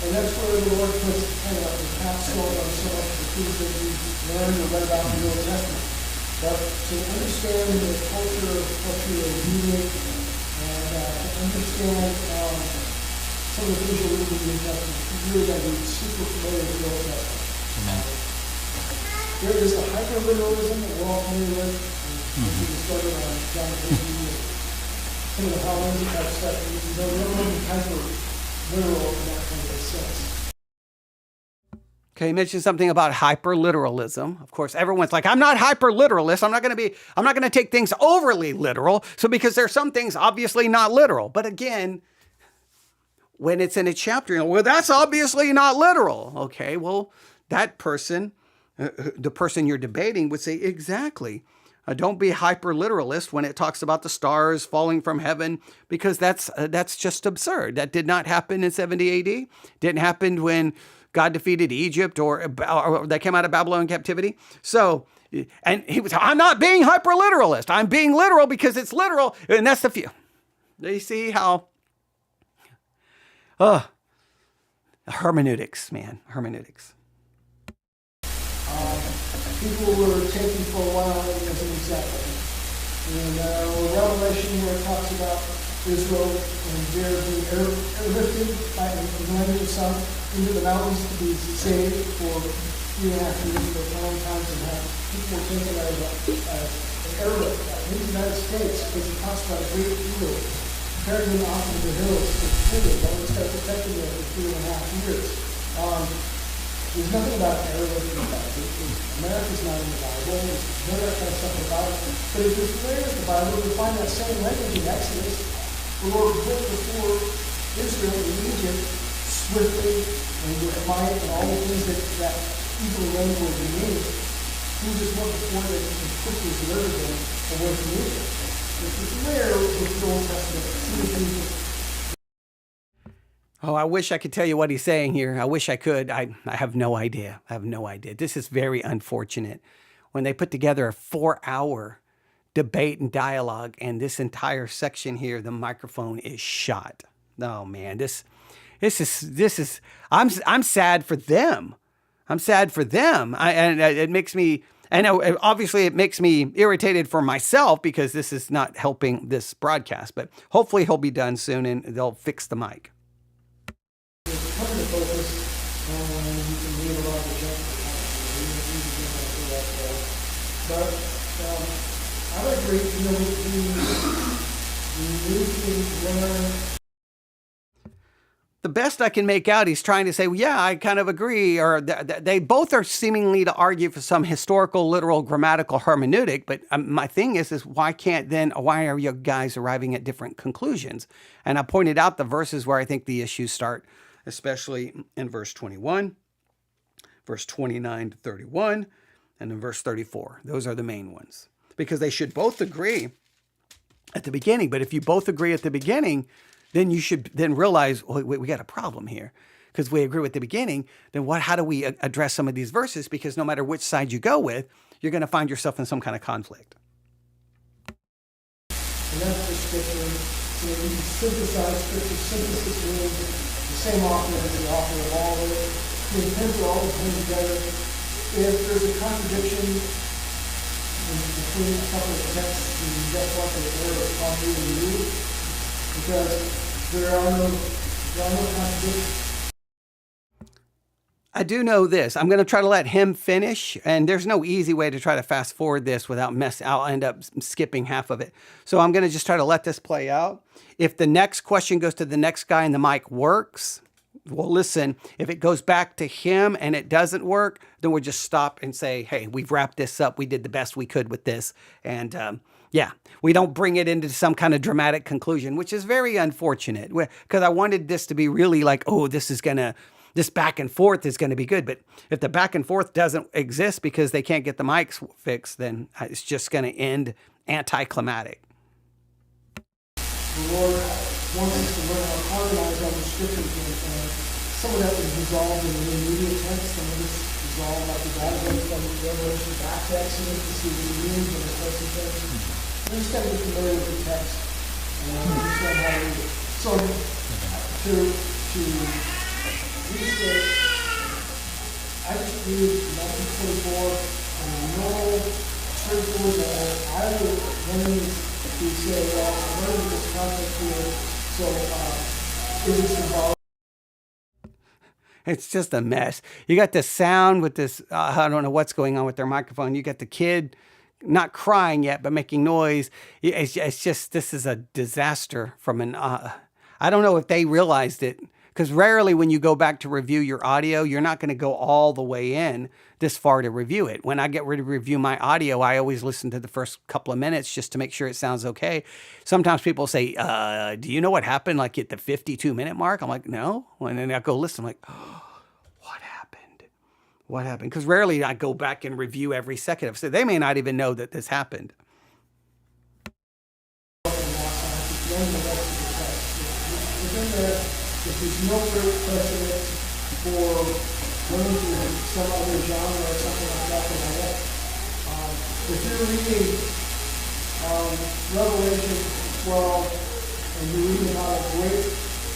And that's where the Lord puts kind of the capstone on so much of the things that we learned or read about in the Old Testament. But to understand the culture of what you are reading and to understand some of the things you're reading in the New Testament, you really got to be super familiar with the Old Testament. Amen. There is the hyper-literalism that we're all familiar with. We started on John 15 and some of the Halloween type stuff. They're really hyper-literal in that kind of a sense. Okay, you mentioned something about hyper-literalism. Of course, everyone's like, I'm not hyper-literalist. I'm not going to take things overly literal. So because there's some things obviously not literal. But again, when it's in a chapter, well, that's obviously not literal. Okay, well, that person, the person you're debating would say, exactly. Don't be hyper-literalist when it talks about the stars falling from heaven, because that's just absurd. That did not happen in 70 AD. Didn't happen when God defeated Egypt or they came out of Babylon captivity. So, and he was, I'm not being hyper-literalist. I'm being literal because it's literal. And that's the view. You see how, hermeneutics, man, hermeneutics. People were taken for a while as an example. In Revelation, where it talks about Israel and they're being airlifted by an anointed sun into the mountains to be saved for 3.5 years for long times, and have people taken as an airlift into the United States, because it talks about a great deal, carrying them off into the hills to freedom. That was protecting them for 3.5 years. There's nothing about airlifting about it. America's not in the Bible. There's none of that kind of stuff about it. But if you're familiar with the Bible, you'll find that same language in Exodus. The Lord went before Israel in Egypt swiftly and with might and all the things that evil reign were beneath. He just went before them and quickly delivered them away from Egypt. If you're familiar with the Old Testament, see the things that Oh, I wish I could tell you what he's saying here. I wish I could. I have no idea. I have no idea. This is very unfortunate. When they put together a 4-hour debate and dialogue, and this entire section here, the microphone is shot. Oh man, this is. I'm sad for them. I'm sad for them. And it makes me, I know obviously it makes me irritated for myself because this is not helping this broadcast, but hopefully he'll be done soon and they'll fix the mic. Come to focus, and you can read a lot of the junk. But I would agree, we need to learn. The best I can make out, he's trying to say, well, yeah, I kind of agree, or they both are seemingly to argue for some historical, literal, grammatical hermeneutic, but my thing is why are you guys arriving at different conclusions? And I pointed out the verses where I think the issues start, especially in verse 21, verse 29 to 31, and in verse 34. Those are the main ones, because they should both agree at the beginning, but if you both agree at the beginning, then you should then realize, well, we got a problem here. Because we agree with the beginning, then how do we address some of these verses? Because no matter which side you go with, you're going to find yourself in some kind of conflict. And that's the scripture. You can synthesize scripture. Synthesis means the same author as the author of all of it. The intent of all the things together. If there's a contradiction between a couple of texts, you just want to error of copy and you. Because there are no contradictions. I do know this. I'm going to try to let him finish, and there's no easy way to try to fast forward this without I'll end up skipping half of it. So I'm going to just try to let this play out. If the next question goes to the next guy and the mic works, we'll listen. If it goes back to him and it doesn't work, then we'll just stop and say, hey, we've wrapped this up. We did the best we could with this. And yeah, we don't bring it into some kind of dramatic conclusion, which is very unfortunate, because I wanted this to be really like, oh, this back and forth is going to be good. But if the back and forth doesn't exist because they can't get the mics fixed, then it's just going to end anticlimactic. The Lord wants us to learn how to harmonize on the scriptures. And some of that was dissolved in the immediate text. Some of this dissolved like the God from Revelation back to Exodus to see what it means and the special things. We just got to get familiar with the text and understand how to read it. So to restate, I just read Matthew 24 and no straightforward that I would learn to say, well, I'm learning this concept here, so it is involved. It's just a mess. You got the sound with this, I don't know what's going on with their microphone. You got the kid not crying yet, but making noise. It's just, this is a disaster from I don't know if they realized it, because rarely when you go back to review your audio, you're not going to go all the way in this far to review it. When I get ready to review my audio, I always listen to the first couple of minutes just to make sure it sounds okay. Sometimes people say, do you know what happened like at the 52-minute mark? I'm like, no. And then I go listen, I'm like, oh, what happened? What happened? Because rarely I go back and review every second of it. So they may not even know that this happened. If there's no great precedent for learning from some other genre or something like that, then I won't. If you're reading Revelation 12 and you're reading about a great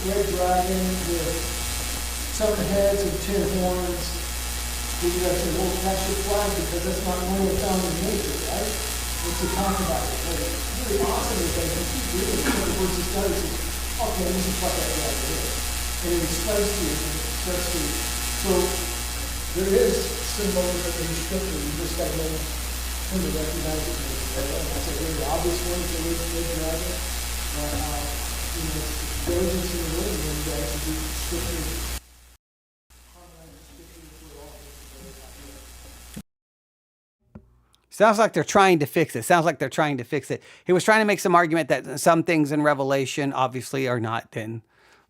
red dragon with 7 heads and 10 horns, then you have to say, well, that's your flag because that's not only found in nature, right? It's to talk about it. But it's really awesome is that if you keep reading the words of studies, okay, this is what that guy is. And it explains to you, and it express to you. So there is symbolism in scripture. You just got to know when to recognize it. That's a very obvious one for the dragon. It's diligence in the word, and you guys do scripture. Sounds like they're trying to fix it. He was trying to make some argument that some things in Revelation obviously are not then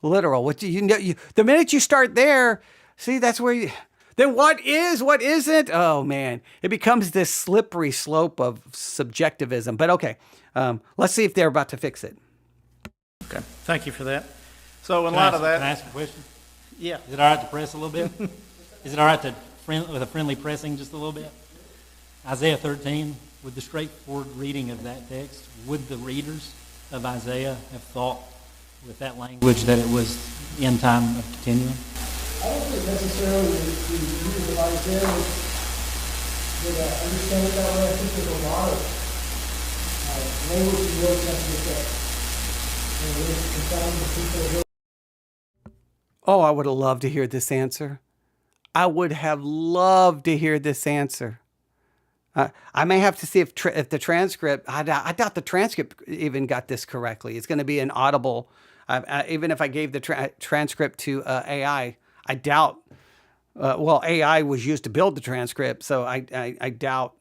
literal. What the minute you start there, see, that's where then what is, what isn't? Oh man, it becomes this slippery slope of subjectivism. But okay, let's see if they're about to fix it. Okay, thank you for that. So in light of that, can I ask a question? Yeah. Is it all right to press a little bit? Is it all right to with a friendly pressing just a little bit? Isaiah 13, with the straightforward reading of that text, would the readers of Isaiah have thought with that language that it was end time of continuing? I don't think necessarily the readers of Isaiah would understand it that way. I think there's a lot of language in the Old Testament that is confounding the people. Oh, I would have loved to hear this answer. I would have loved to hear this answer. I may have to see if the transcript, I doubt the transcript even got this correctly. It's going to be an audible, even if I gave the transcript to AI, I doubt, well, AI was used to build the transcript, so I doubt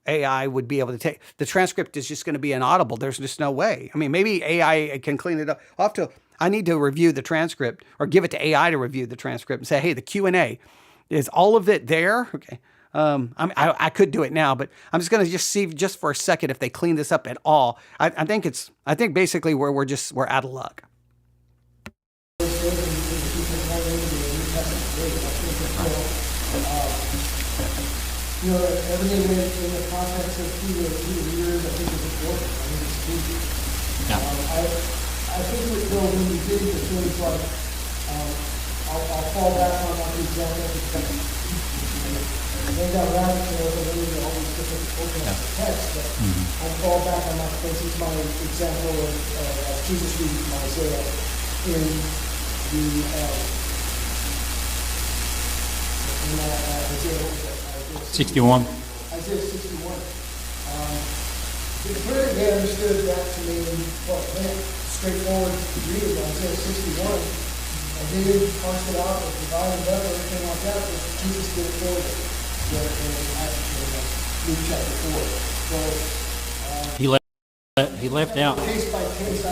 AI would be able to take, the transcript is just going to be inaudible. There's just no way. I mean, maybe AI can clean it up. I need to review the transcript or give it to AI to review the transcript and say, hey, the Q&A, is all of it there? Okay. I could do it now, but I'm just going to see just for a second if they clean this up at all. I think basically we're out of luck. You know, everything in the context of who the readers, I think is important. I mean, it's key. I think when we get into things like, I'll fall back on the example because they got rabbit trails and reading all these different open texts, but I'll fall back on my, for instance, my example of Jesus reading from Isaiah in the Isaiah 61. Isaiah 61. It's clear they understood that to mean, well, straightforward reading Isaiah 61. And they didn't parse it out or divide it up or anything like that, but Jesus did it for them. In Luke chapter 4. So, he left out. Case by case, I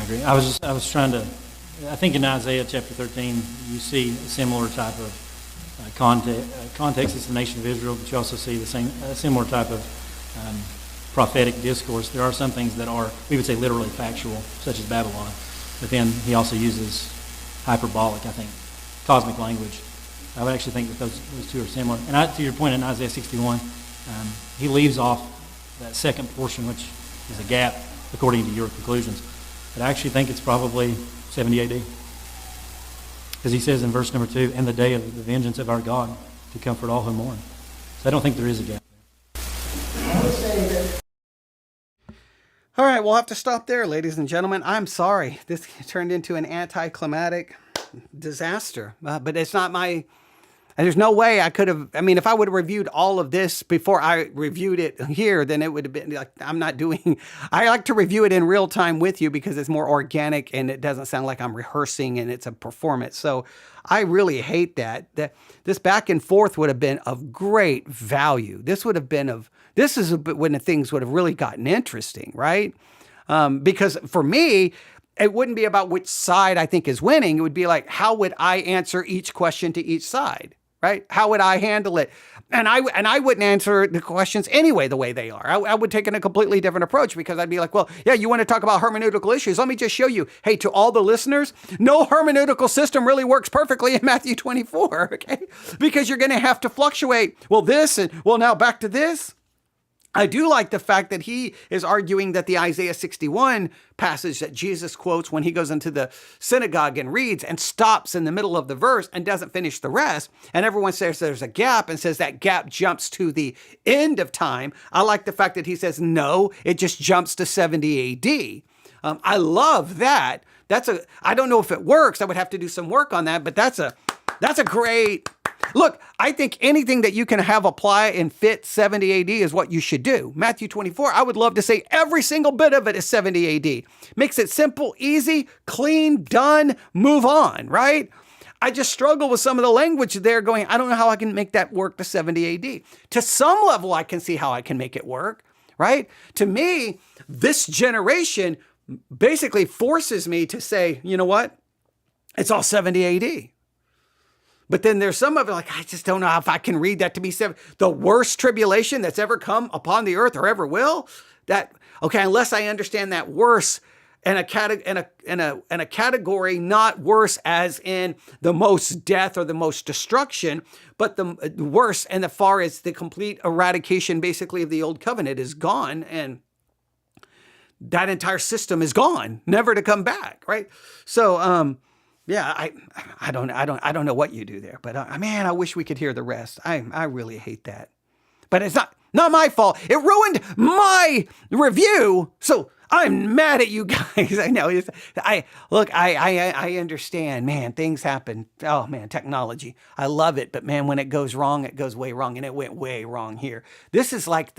agree. I was trying to, I think in Isaiah chapter 13, you see a similar type of context. It's the nation of Israel, but you also see the similar type of prophetic discourse. There are some things that are, we would say, literally factual, such as Babylon, but then he also uses hyperbolic, I think, cosmic language. I would actually think that those two are similar. And to your point in Isaiah 61, he leaves off that second portion, which is a gap, according to your conclusions. But I actually think it's probably 70 AD. Because he says in verse number 2, "And the day of the vengeance of our God to comfort all who mourn." So I don't think there is a gap there. All right, we'll have to stop there, ladies and gentlemen. I'm sorry. This turned into an anticlimactic disaster. But it's not my... There's no way I could have... I mean, if I would have reviewed all of this before I reviewed it here, then it would have been like, I'm not doing... I like to review it in real time with you because it's more organic and it doesn't sound like I'm rehearsing and it's a performance. So I really hate that. This back and forth would have been of great value. This would have been of... This is when things would have really gotten interesting, right? Because for me... It wouldn't be about which side I think is winning. It would be like, how would I answer each question to each side, right? How would I handle it? And I wouldn't answer the questions anyway the way they are. I would take a completely different approach because I'd be like, well, yeah, you want to talk about hermeneutical issues? Let me just show you. Hey, to all the listeners, no hermeneutical system really works perfectly in Matthew 24, okay? Because you're going to have to fluctuate. Well, this and well, now back to this. I do like the fact that he is arguing that the Isaiah 61 passage that Jesus quotes when he goes into the synagogue and reads and stops in the middle of the verse and doesn't finish the rest. And everyone says there's a gap and says that gap jumps to the end of time. I like the fact that he says, no, it just jumps to 70 AD. I love that. I don't know if it works. I would have to do some work on that, but that's a great... Look, I think anything that you can have apply and fit 70 AD is what you should do. Matthew 24, I would love to say every single bit of it is 70 AD. Makes it simple, easy, clean, done, move on, right? I just struggle with some of the language there going, I don't know how I can make that work to 70 AD. To some level, I can see how I can make it work, right? To me, this generation basically forces me to say, you know what? It's all 70 AD. But then there's some of it like, I just don't know if I can read that to be the worst tribulation that's ever come upon the earth or ever will. Okay, unless I understand that worse in a category, not worse as in the most death or the most destruction, but the worse and as far as the complete eradication basically of the old covenant is gone and that entire system is gone, never to come back, right? So, yeah, I don't know what you do there, but man, I wish we could hear the rest. I really hate that, but it's not my fault. It ruined my review, so I'm mad at you guys. I know. I understand, man. Things happen. Oh man, technology. I love it, but man, when it goes wrong, it goes way wrong, and it went way wrong here. This is like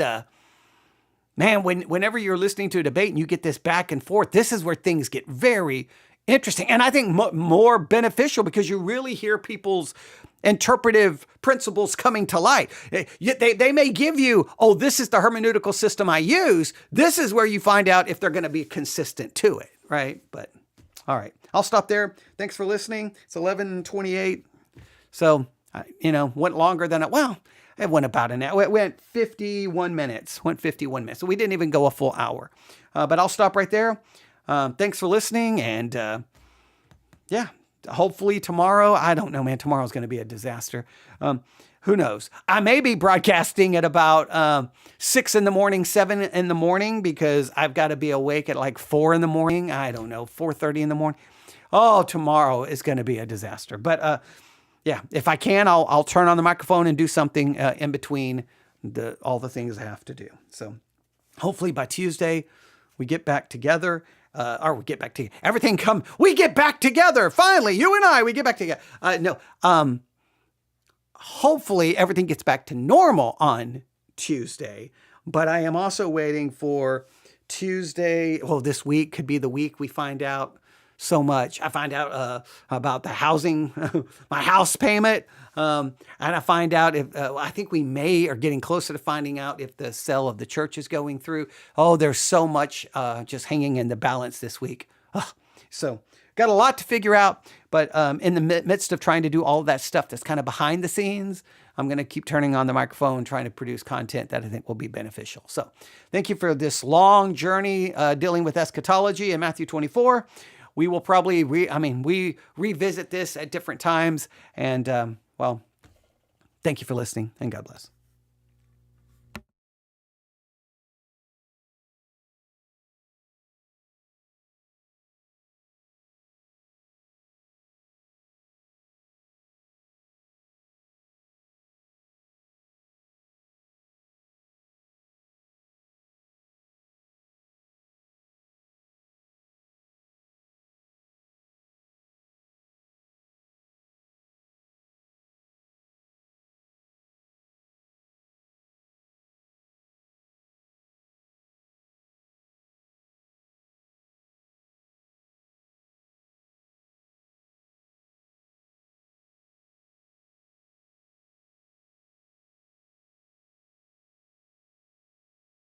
man. Whenever you're listening to a debate and you get this back and forth, this is where things get very interesting, and I think more beneficial because you really hear people's interpretive principles coming to light. They may give you, oh, this is the hermeneutical system I use. This is where you find out if they're going to be consistent to it, right? But all right, I'll stop there. Thanks for listening. It's 11:28, so went longer than it went about an hour. It went 51 minutes. So we didn't even go a full hour. But I'll stop right there. Thanks for listening, and hopefully tomorrow, I don't know, man, tomorrow's going to be a disaster. Who knows? I may be broadcasting at about 6 in the morning, 7 in the morning, because I've got to be awake at like 4 in the morning. I don't know, 4:30 in the morning. Oh, tomorrow is going to be a disaster. But if I can, I'll turn on the microphone and do something in between all the things I have to do. So hopefully by Tuesday, we get back together. We get back together. We get back together. Finally, you and I, we get back together. Hopefully everything gets back to normal on Tuesday, but I am also waiting for Tuesday. Well, this week could be the week we find out so much. I find out about the housing, my house payment. And I find out if, I think we are getting closer to finding out if the sale of the church is going through. Oh, there's so much just hanging in the balance this week. So got a lot to figure out, but in the midst of trying to do all of that stuff that's kind of behind the scenes, I'm going to keep turning on the microphone, trying to produce content that I think will be beneficial. So thank you for this long journey dealing with eschatology in Matthew 24. We will probably, we revisit this at different times. And, thank you for listening, and God bless.